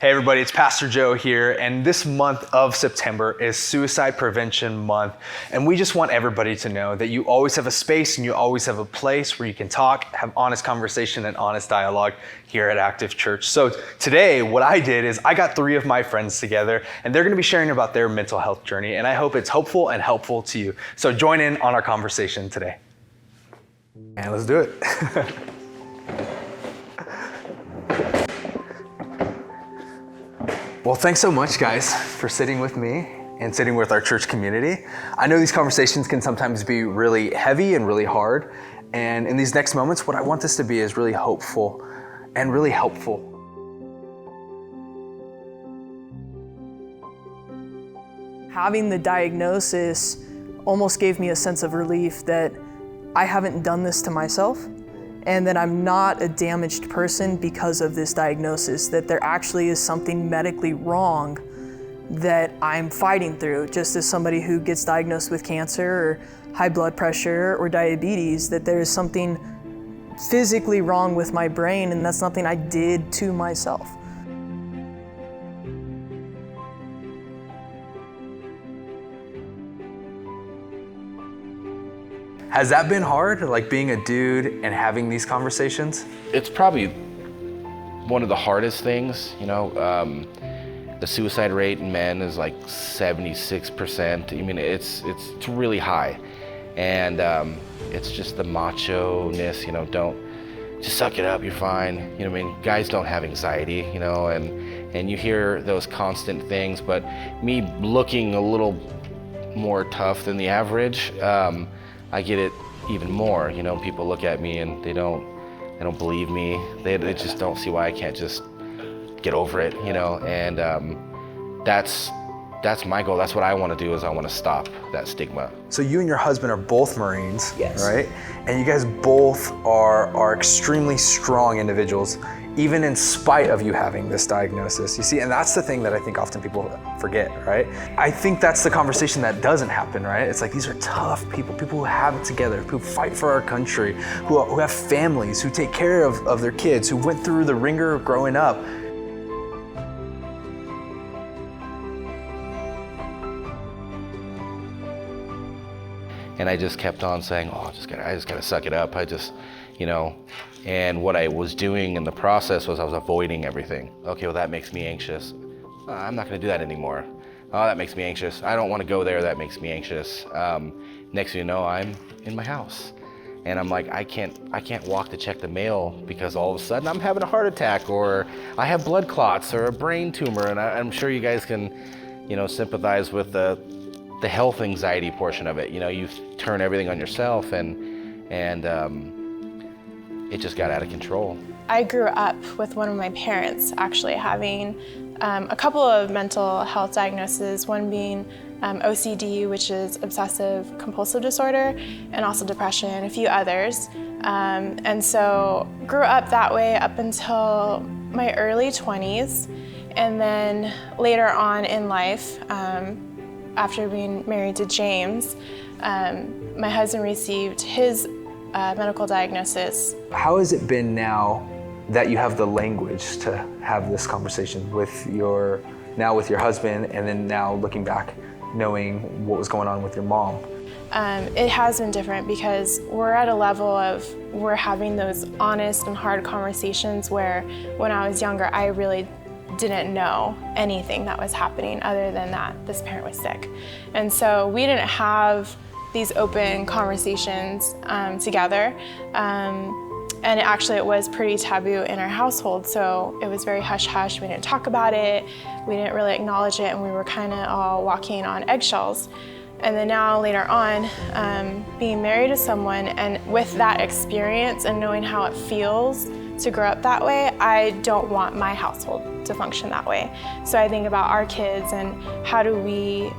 Hey everybody, it's Pastor Joe here, and this month of September is Suicide Prevention Month, and we just want everybody to know that you always have a space and you always have a place where you can talk, have honest conversation and honest dialogue here at Active Church. So today, what I did is I got 3 of my friends together, and they're gonna be sharing about their mental health journey, and I hope it's hopeful and helpful to you. So join in on our conversation today. And let's do it. Well, thanks so much, guys, for sitting with me and sitting with our church community. I know these conversations can sometimes be really heavy and really hard. And in these next moments, what I want this to be is really hopeful and really helpful. Having the diagnosis almost gave me a sense of relief that I haven't done this to myself, and that I'm not a damaged person because of this diagnosis, that there actually is something medically wrong that I'm fighting through. Just as somebody who gets diagnosed with cancer or high blood pressure or diabetes, that there is something physically wrong with my brain, and that's nothing I did to myself. Has that been hard, like being a dude and having these conversations? It's probably one of the hardest things, the suicide rate in men is like 76%. I mean, it's really high. And it's just the macho-ness, don't, just suck it up, you're fine. Guys don't have anxiety, and you hear those constant things, but me looking a little more tough than the average, I get it even more. People look at me and they don't believe me. They just don't see why I can't just get over it, and that's my goal. That's what I want to do, is I want to stop that stigma. So you and your husband are both Marines, Yes. right? And you guys both are extremely strong individuals, even in spite of you having this diagnosis. You see, and that's the thing that I think often people forget, right? I think that's the conversation that doesn't happen, right? It's like, these are tough people who have it together, who fight for our country, who have families, who take care of their kids, who went through the ringer of growing up. And I just kept on saying, I just gotta suck it up. And what I was doing in the process was I was avoiding everything. Okay, well, that makes me anxious. I'm not gonna do that anymore. Oh, that makes me anxious. I don't wanna go there, that makes me anxious. Next thing you know, I'm in my house. And I'm like, I can't walk to check the mail because all of a sudden I'm having a heart attack, or I have blood clots or a brain tumor. And I'm sure you guys can, sympathize with the health anxiety portion of it. You turn everything on yourself, and it just got out of control. I grew up with one of my parents actually having a couple of mental health diagnoses, one being OCD, which is obsessive compulsive disorder, and also depression, a few others. And so grew up that way up until my early 20s. And then later on in life, after being married to James, my husband received his medical diagnosis. How has it been now that you have the language to have this conversation with your husband, and then now looking back, knowing what was going on with your mom? It has been different because we're at a level of, we're having those honest and hard conversations where when I was younger, I really didn't know anything that was happening other than that this parent was sick. And so we didn't have these open conversations together. And it was pretty taboo in our household, so it was very hush-hush. We didn't talk about it, we didn't really acknowledge it, and we were kind of all walking on eggshells. And then now, later on, being married to someone, and with that experience and knowing how it feels to grow up that way, I don't want my household to function that way. So I think about our kids and how do we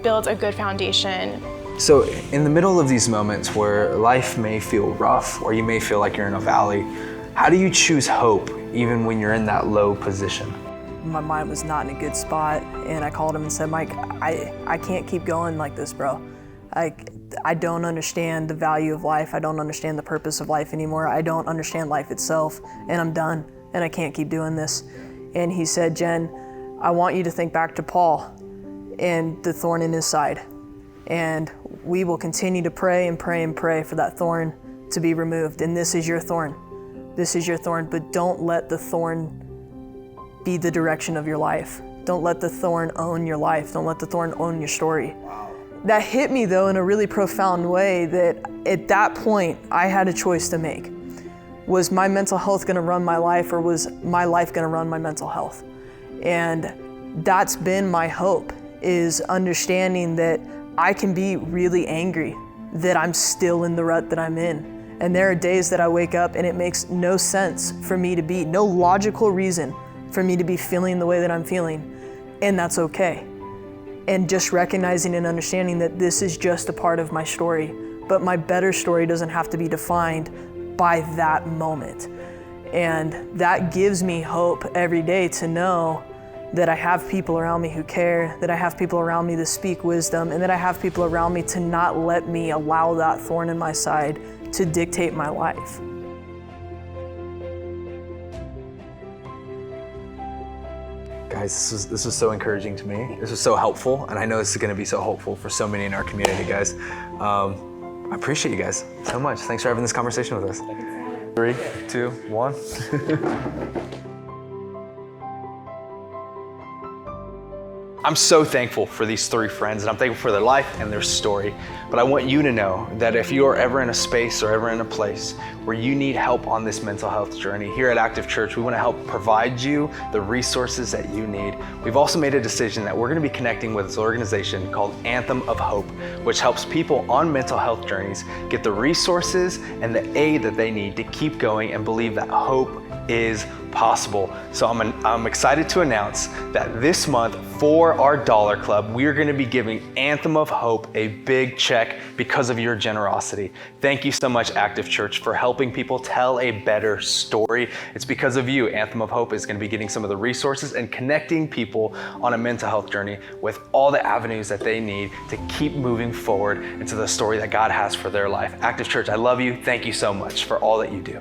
build a good foundation. So in the middle of these moments where life may feel rough, or you may feel like you're in a valley, how do you choose hope even when you're in that low position? My mind was not in a good spot, and I called him and said, Mike, I can't keep going like this, bro. I don't understand the value of life. I don't understand the purpose of life anymore. I don't understand life itself, and I'm done, and I can't keep doing this. And he said, Jen, I want you to think back to Paul and the thorn in his side. And we will continue to pray and pray and pray for that thorn to be removed. And this is your thorn. This is your thorn, but don't let the thorn be the direction of your life. Don't let the thorn own your life. Don't let the thorn own your story. Wow. That hit me though in a really profound way, that at that point I had a choice to make. Was my mental health gonna run my life, or was my life gonna run my mental health? And that's been my hope, is understanding that I can be really angry that I'm still in the rut that I'm in. And there are days that I wake up and it makes no sense for me to be, no logical reason for me to be feeling the way that I'm feeling. And that's okay. And just recognizing and understanding that this is just a part of my story, but my better story doesn't have to be defined by that moment. And that gives me hope every day to know that I have people around me who care, that I have people around me to speak wisdom, and that I have people around me to not let me allow that thorn in my side to dictate my life. Guys, this was so encouraging to me. This was so helpful, and I know this is going to be so hopeful for so many in our community, guys. I appreciate you guys so much. Thanks for having this conversation with us. 3, 2, 1. I'm so thankful for these 3 friends, and I'm thankful for their life and their story. But I want you to know that if you are ever in a space or ever in a place where you need help on this mental health journey, here at Active Church, we want to help provide you the resources that you need. We've also made a decision that we're going to be connecting with this organization called Anthem of Hope, which helps people on mental health journeys get the resources and the aid that they need to keep going and believe that hope is possible. So I'm excited to announce that this month for our Dollar Club, we are going to be giving Anthem of Hope a big check because of your generosity. Thank you so much, Active Church, for helping people tell a better story. It's because of you, Anthem of Hope is going to be getting some of the resources and connecting people on a mental health journey with all the avenues that they need to keep moving forward into the story that God has for their life. Active Church, I love you. Thank you so much for all that you do.